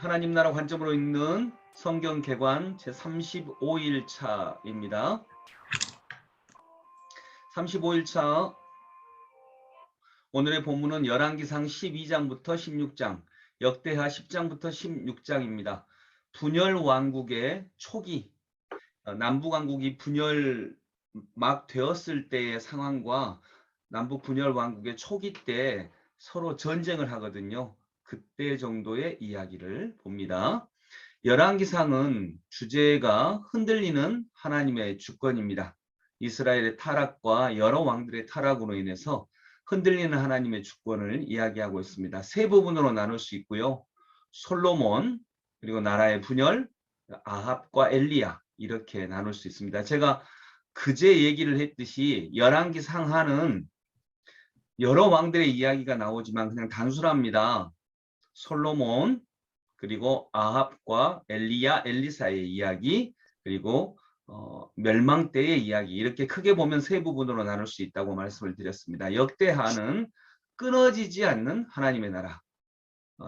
하나님 나라 관점으로 읽는 성경 개관 제35일차입니다. 35일차 오늘의 본문은 열왕기상 12장부터 16장, 역대하 10장부터 16장입니다. 분열 왕국의 초기, 남북왕국이 분열 막 되었을 때의 상황과 남북 분열 왕국의 초기 때 서로 전쟁을 하거든요. 그때 정도의 이야기를 봅니다. 열왕기상은 주제가 흔들리는 하나님의 주권입니다. 이스라엘의 타락과 여러 왕들의 타락으로 인해서 흔들리는 하나님의 주권을 이야기하고 있습니다. 세 부분으로 나눌 수 있고요. 솔로몬, 그리고 나라의 분열, 아합과 엘리야 이렇게 나눌 수 있습니다. 제가 그제 얘기를 했듯이 열왕기상하는 여러 왕들의 이야기가 나오지만 그냥 단순합니다. 솔로몬, 그리고 아합과 엘리야, 엘리사의 이야기, 그리고 멸망 때의 이야기, 이렇게 크게 보면 세 부분으로 나눌 수 있다고 말씀을 드렸습니다. 역대하는 끊어지지 않는 하나님의 나라,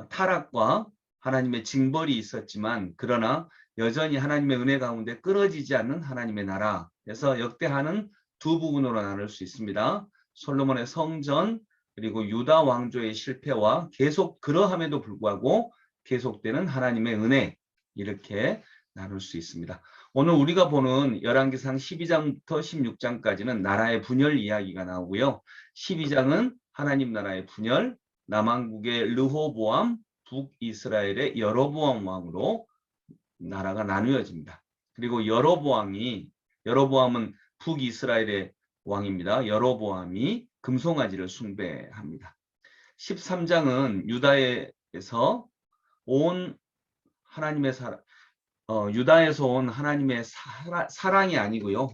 타락과 하나님의 징벌이 있었지만 그러나 여전히 하나님의 은혜 가운데 끊어지지 않는 하나님의 나라. 그래서 역대하는 두 부분으로 나눌 수 있습니다. 솔로몬의 성전, 그리고 유다 왕조의 실패와 계속 그러함에도 불구하고 계속되는 하나님의 은혜, 이렇게 나눌 수 있습니다. 오늘 우리가 보는 열왕기상 12장부터 16장까지는 나라의 분열 이야기가 나오고요. 12장은 하나님 나라의 분열, 남왕국의 르호보암, 북이스라엘의 여로보암 왕으로 나라가 나누어집니다. 그리고 여로보암은 북이스라엘의 왕입니다. 여로보암이 금송아지를 숭배합니다. 13장은 유다에서 온 하나님의 유다에서 온 하나님의 사랑이 아니고요.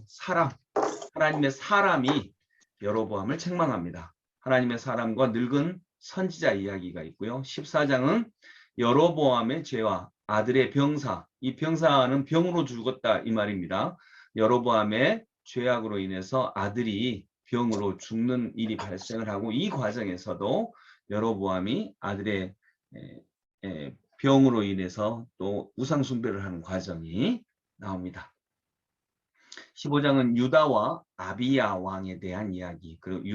하나님의 사람이 여로보암을 책망합니다. 하나님의 사람과 늙은 선지자 이야기가 있고요. 14장은 여로보암의 죄와 아들의 병사, 이 병사는 병으로 죽었다 이 말입니다. 여로보암의 죄악으로 인해서 아들이 병으로 죽는 일이 발생을 하고 이 과정에서도 여로보암이 아들의 병으로 인해서 또 우상 숭배를 하는 과정이 나옵니다. 15장은 유다와 아비야 왕에 대한 이야기, 그리고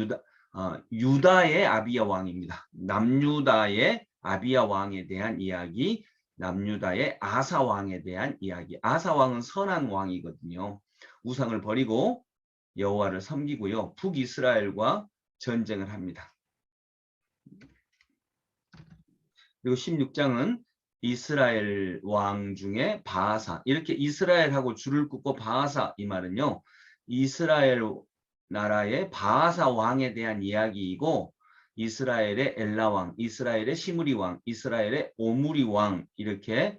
유다의 아비야 왕입니다. 남유다의 아비야 왕에 대한 이야기, 남유다의 아사 왕에 대한 이야기. 아사 왕은 선한 왕이거든요. 우상을 버리고 여호와를 섬기고요. 북이스라엘과 전쟁을 합니다. 그리고 16장은 이스라엘 왕 중에 바하사, 이렇게 이스라엘하고 줄을 긋고 바하사, 이 말은요 이스라엘 나라의 바하사 왕에 대한 이야기이고 이스라엘의 엘라 왕, 이스라엘의 시므리 왕, 이스라엘의 오므리 왕, 이렇게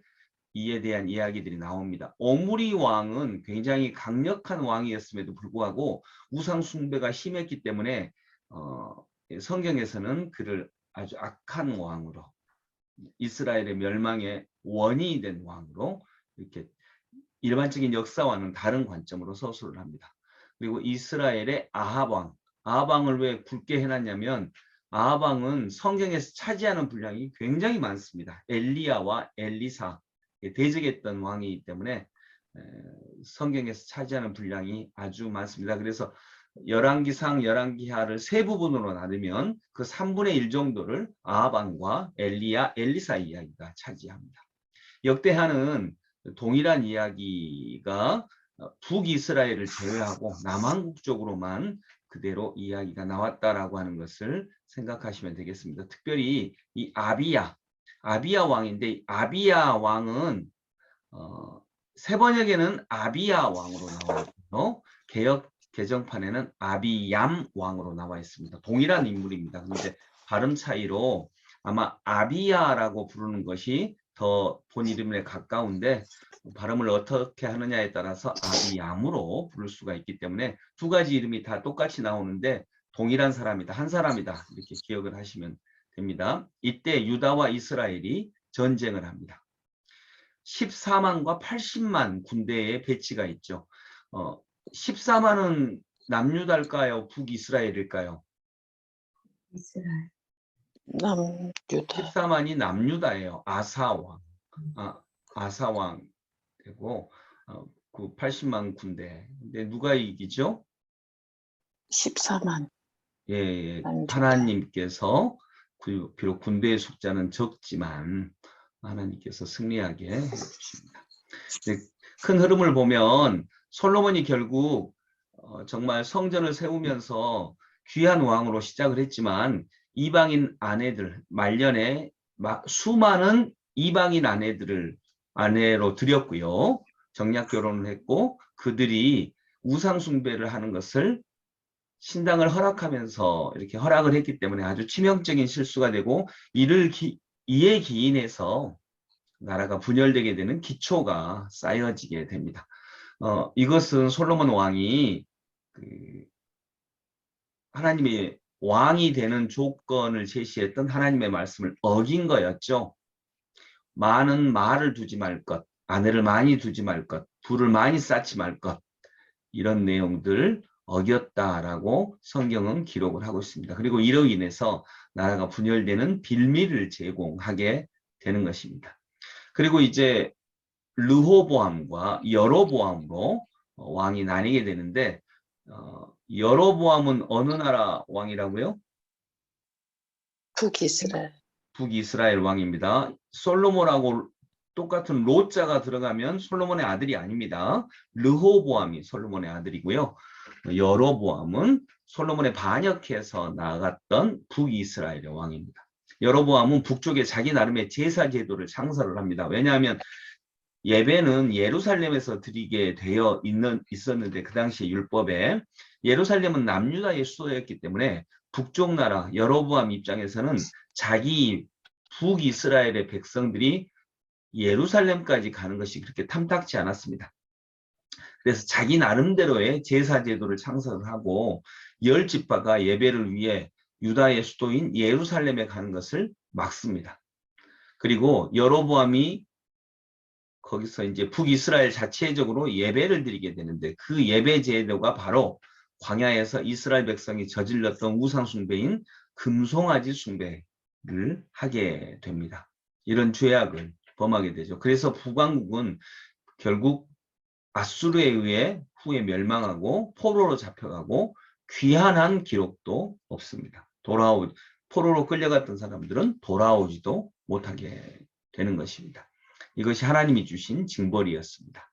이에 대한 이야기들이 나옵니다. 오므리 왕은 굉장히 강력한 왕이었음에도 불구하고 우상 숭배가 심했기 때문에 성경에서는 그를 아주 악한 왕으로, 이스라엘의 멸망의 원인이 된 왕으로 이렇게 일반적인 역사와는 다른 관점으로 서술을 합니다. 그리고 이스라엘의 아합왕을 왜 굵게 해놨냐면 아합왕은 성경에서 차지하는 분량이 굉장히 많습니다. 엘리야와 엘리사, 대적했던 왕이기 때문에 성경에서 차지하는 분량이 아주 많습니다. 그래서 열왕기상, 열왕기하를 세 부분으로 나누면 그 3분의 1 정도를 아합왕과 엘리야, 엘리사 이야기가 차지합니다. 역대하는 동일한 이야기가 북이스라엘을 제외하고 남한국 쪽으로만 그대로 이야기가 나왔다라고 하는 것을 생각하시면 되겠습니다. 특별히 이 아비야 왕인데 아비야 왕은 세 번역에는 아비야 왕으로 나와요. 개역 개정판에는 아비얌 왕으로 나와 있습니다. 동일한 인물입니다. 그런데 발음 차이로 아마 아비야라고 부르는 것이 더 본 이름에 가까운데 발음을 어떻게 하느냐에 따라서 아비얌으로 부를 수가 있기 때문에 두 가지 이름이 다 똑같이 나오는데 동일한 사람이다, 한 사람이다, 이렇게 기억을 하시면 됩니다. 이때 유다와 이스라엘이 전쟁을 합니다. 14만과 80만 군대의 배치가 있죠. 14만은 남유다일까요? 북이스라엘일까요? 이스라엘. 남유다. 14만이 남유다예요. 아사왕. 아사왕 되고 그 80만 군대. 근데 누가 이기죠? 14만. 예, 하나님께서 비록 군대의 숫자는 적지만 하나님께서 승리하게 해주십니다. 큰 흐름을 보면 솔로몬이 결국 정말 성전을 세우면서 귀한 왕으로 시작을 했지만 이방인 아내들, 말년에 수많은 이방인 아내들을 아내로 들였고요. 정략 결혼을 했고 그들이 우상 숭배를 하는 것을 신당을 허락하면서 이렇게 허락을 했기 때문에 아주 치명적인 실수가 되고 이에 기인해서 나라가 분열되게 되는 기초가 쌓여지게 됩니다. 이것은 솔로몬 왕이 하나님의 왕이 되는 조건을 제시했던 하나님의 말씀을 어긴 거였죠. 많은 말을 두지 말 것, 아내를 많이 두지 말 것, 부를 많이 쌓지 말 것, 이런 내용들 어겼다라고 성경은 기록을 하고 있습니다. 그리고 이로 인해서 나라가 분열되는 빌미를 제공하게 되는 것입니다. 그리고 이제 르호보암과 여로보암으로 왕이 나뉘게 되는데 여로보암은 어느 나라 왕이라고요? 북이스라엘. 북이스라엘 왕입니다. 솔로몬하고 똑같은 로자가 들어가면 솔로몬의 아들이 아닙니다. 르호보암이 솔로몬의 아들이고요. 여로보암은 솔로몬에 반역해서 나아갔던 북이스라엘의 왕입니다. 여로보암은 북쪽에 자기 나름의 제사 제도를 창설을 합니다. 왜냐하면 예배는 예루살렘에서 드리게 되어 있었는데 그 당시에 율법에 예루살렘은 남유다의 수도였기 때문에 북쪽 나라 여로보암 입장에서는 자기 북이스라엘의 백성들이 예루살렘까지 가는 것이 그렇게 탐탁지 않았습니다. 그래서 자기 나름대로의 제사 제도를 창설을 하고 10지파가 예배를 위해 유다의 수도인 예루살렘에 가는 것을 막습니다. 그리고 여로보암이 거기서 이제 북이스라엘 자체적으로 예배를 드리게 되는데 그 예배 제도가 바로 광야에서 이스라엘 백성이 저질렀던 우상 숭배인 금송아지 숭배를 하게 됩니다. 이런 죄악을 범하게 되죠. 그래서 북왕국은 결국 아수르에 의해 후에 멸망하고 포로로 잡혀가고 귀환한 기록도 없습니다. 포로로 끌려갔던 사람들은 돌아오지도 못하게 되는 것입니다. 이것이 하나님이 주신 징벌이었습니다.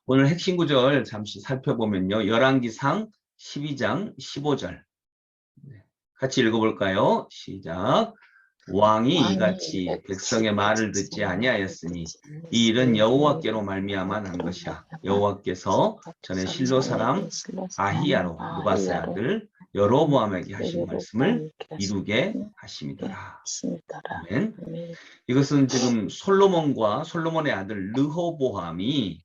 오늘 핵심 구절 잠시 살펴보면요. 열왕기상 12장 15절 같이 읽어볼까요? 시작. 왕이 이같이 백성의 말을 듣지 아니하였으니 이 일은 여호와께로 말미암아 난 것이라. 여호와께서 전에 실로 사람 아히야로 느바스의 아들 여로보암에게 하신 말씀을 이루게 하심이더라. 아멘. 이것은 지금 솔로몬과 솔로몬의 아들 르호보암이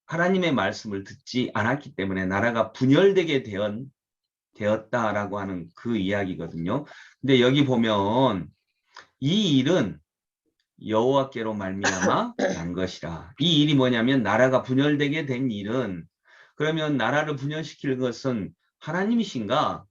하나님의 말씀을 듣지 않았기 때문에 나라가 분열되게 되었다라고 하는 그 이야기거든요. 근데 여기 보면 이 일은 여호와께로 말미암아 난 것이라. 이 일이 뭐냐면 나라가 분열되게 된 일은 그러면 나라를 분열시킬 것은 하나님이신가?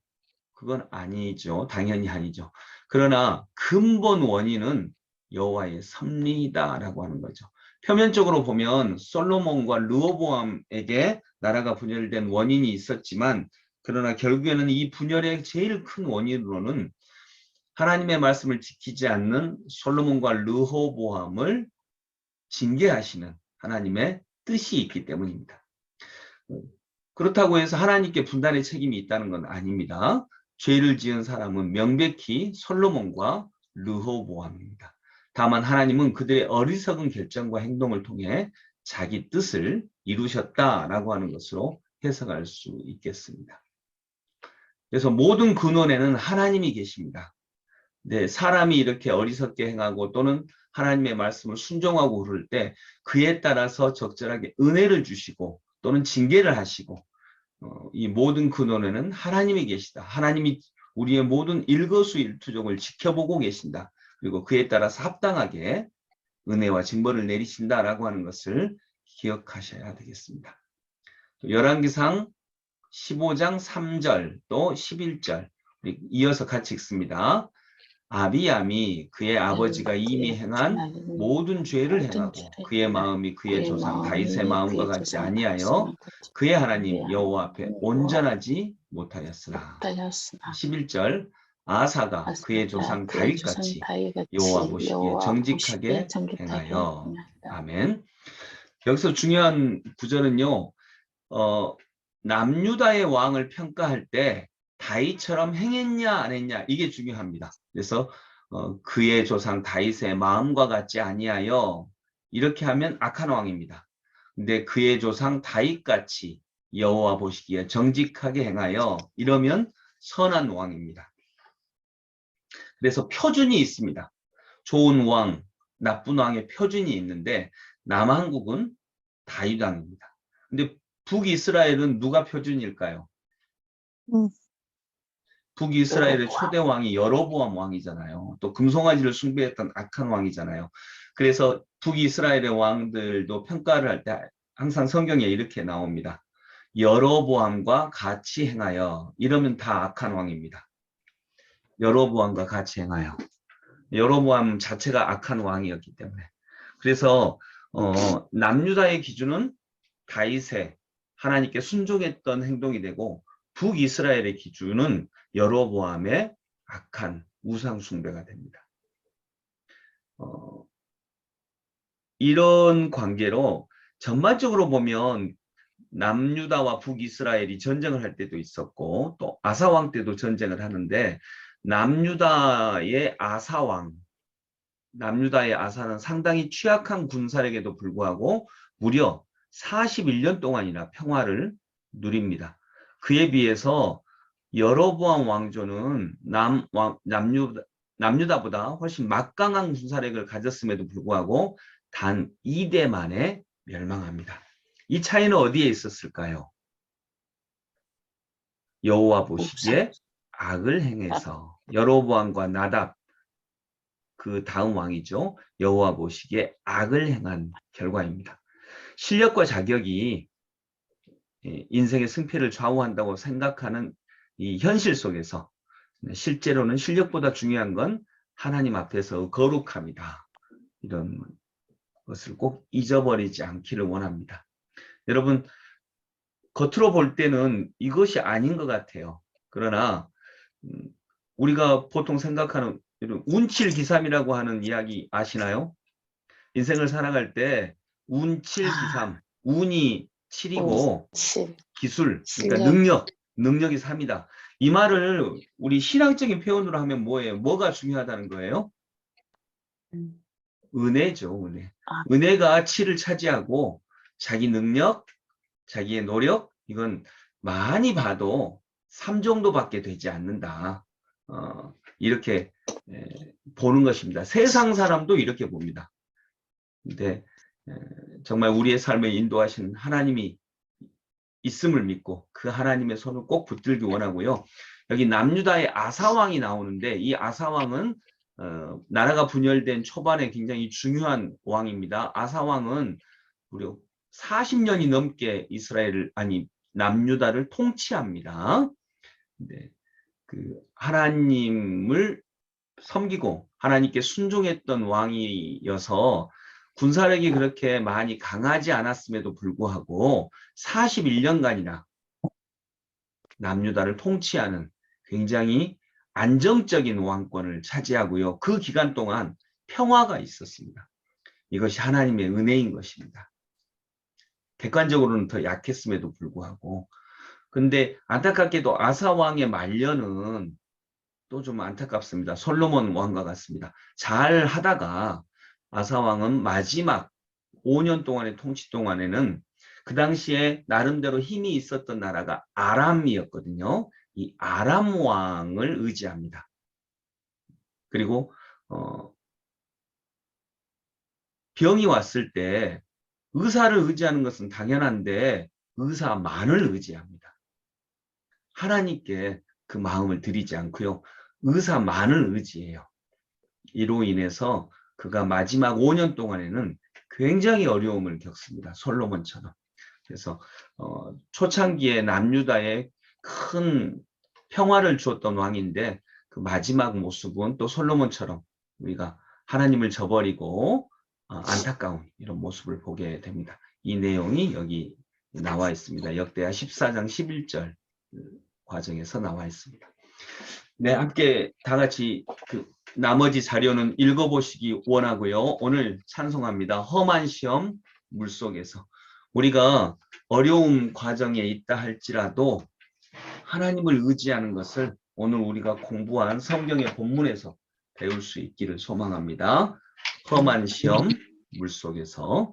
그건 아니죠. 당연히 아니죠. 그러나 근본 원인은 여호와의 섭리다라고 하는 거죠. 표면적으로 보면 솔로몬과 르호보암에게 나라가 분열된 원인이 있었지만 그러나 결국에는 이 분열의 제일 큰 원인으로는 하나님의 말씀을 지키지 않는 솔로몬과 르호보암을 징계하시는 하나님의 뜻이 있기 때문입니다. 그렇다고 해서 하나님께 분단의 책임이 있다는 건 아닙니다. 죄를 지은 사람은 명백히 솔로몬과 르호보암입니다. 다만 하나님은 그들의 어리석은 결정과 행동을 통해 자기 뜻을 이루셨다라고 하는 것으로 해석할 수 있겠습니다. 그래서 모든 근원에는 하나님이 계십니다. 네, 사람이 이렇게 어리석게 행하고 또는 하나님의 말씀을 순종하고 그럴 때 그에 따라서 적절하게 은혜를 주시고 또는 징계를 하시고 이 모든 근원에는 하나님이 계시다. 하나님이 우리의 모든 일거수일투족을 지켜보고 계신다. 그리고 그에 따라서 합당하게 은혜와 징벌을 내리신다라고 하는 것을 기억하셔야 되겠습니다. 열왕기상 15장 3절 또 11절 이어서 같이 읽습니다. 아비암이 그의 아버지가 이미 행한 모든 죄를 행하고 그의 마음이 그의 조상 다윗의 마음과 같지 아니하여 그의 하나님 여호와 앞에 온전하지 못하였으나. 11절 아사가 그의 조상 다윗같이 여호와 보시기에 정직하게 행하여. 아멘. 여기서 중요한 구절은요. 남유다의 왕을 평가할 때 다윗처럼 행했냐 안 했냐 이게 중요합니다. 그래서 그의 조상 다윗의 마음과 같지 아니하여 이렇게 하면 악한 왕입니다. 근데 그의 조상 다윗같이 여호와 보시기에 정직하게 행하여 이러면 선한 왕입니다. 그래서 표준이 있습니다. 좋은 왕, 나쁜 왕의 표준이 있는데 남한국은 다윗 왕입니다. 근데 북이스라엘은 누가 표준일까요? 북이스라엘의 초대 왕이 여로보암 왕이잖아요. 또 금송아지를 숭배했던 악한 왕이잖아요. 그래서 북이스라엘의 왕들도 평가를 할 때 항상 성경에 이렇게 나옵니다. 여로보암과 같이 행하여 이러면 다 악한 왕입니다. 여로보암과 같이 행하여. 여로보암 자체가 악한 왕이었기 때문에. 그래서 남유다의 기준은 다윗의 하나님께 순종했던 행동이 되고 북이스라엘의 기준은 여로보암의 악한 우상 숭배가 됩니다. 이런 관계로 전반적으로 보면 남유다와 북이스라엘이 전쟁을 할 때도 있었고 또 아사왕 때도 전쟁을 하는데 남유다의 아사는 상당히 취약한 군사력에도 불구하고 무려 41년 동안이나 평화를 누립니다. 그에 비해서 여로보암 왕조는 남유다보다 훨씬 막강한 군사력을 가졌음에도 불구하고 단 2대 만에 멸망합니다. 이 차이는 어디에 있었을까요? 여호와 보시기에 악을 행해서. 여로보암과 나답 그 다음 왕이죠. 여호와 보시기에 악을 행한 결과입니다. 실력과 자격이 인생의 승패를 좌우한다고 생각하는 이 현실 속에서 실제로는 실력보다 중요한 건 하나님 앞에서 거룩함이다. 이런 것을 꼭 잊어버리지 않기를 원합니다. 여러분, 겉으로 볼 때는 이것이 아닌 것 같아요. 그러나 우리가 보통 생각하는 운칠기삼이라고 하는 이야기 아시나요? 인생을 살아갈 때 운칠기삼, 운이 7이고 기술, 그러니까 능력이 3이다. 이 말을 우리 신앙적인 표현으로 하면 뭐예요? 뭐가 중요하다는 거예요? 은혜죠, 은혜. 은혜가 7을 차지하고 자기 능력, 자기의 노력, 이건 많이 봐도 3 정도밖에 되지 않는다. 이렇게 보는 것입니다. 세상 사람도 이렇게 봅니다. 근데 정말 우리의 삶에 인도하시는 하나님이 있음을 믿고 그 하나님의 손을 꼭 붙들기 원하고요. 여기 남유다의 아사왕이 나오는데 이 아사왕은 나라가 분열된 초반에 굉장히 중요한 왕입니다. 아사왕은 무려 40년이 넘게 남유다를 통치합니다. 네, 그 하나님을 섬기고 하나님께 순종했던 왕이어서 군사력이 그렇게 많이 강하지 않았음에도 불구하고 41년간이나 남유다를 통치하는 굉장히 안정적인 왕권을 차지하고요. 그 기간 동안 평화가 있었습니다. 이것이 하나님의 은혜인 것입니다. 객관적으로는 더 약했음에도 불구하고. 근데 안타깝게도 아사 왕의 말년은 또 좀 안타깝습니다. 솔로몬 왕과 같습니다. 잘 하다가 아사 왕은 마지막 5년 동안의 통치 동안에는 그 당시에 나름대로 힘이 있었던 나라가 아람이었거든요. 이 아람 왕을 의지합니다. 그리고 병이 왔을 때 의사를 의지하는 것은 당연한데 의사만을 의지합니다. 하나님께 그 마음을 드리지 않고요. 의사만을 의지해요. 이로 인해서 그가 마지막 5년 동안에는 굉장히 어려움을 겪습니다. 솔로몬처럼. 그래서 초창기에 남유다에 큰 평화를 주었던 왕인데 그 마지막 모습은 또 솔로몬처럼 우리가 하나님을 저버리고 안타까운 이런 모습을 보게 됩니다. 이 내용이 여기 나와 있습니다. 역대하 14장 11절 과정에서 나와 있습니다. 네, 함께 다 같이 그 나머지 자료는 읽어보시기 원하고요. 오늘 찬송합니다. 험한 시험 물속에서. 우리가 어려움 과정에 있다 할지라도 하나님을 의지하는 것을 오늘 우리가 공부한 성경의 본문에서 배울 수 있기를 소망합니다. 험한 시험 물속에서.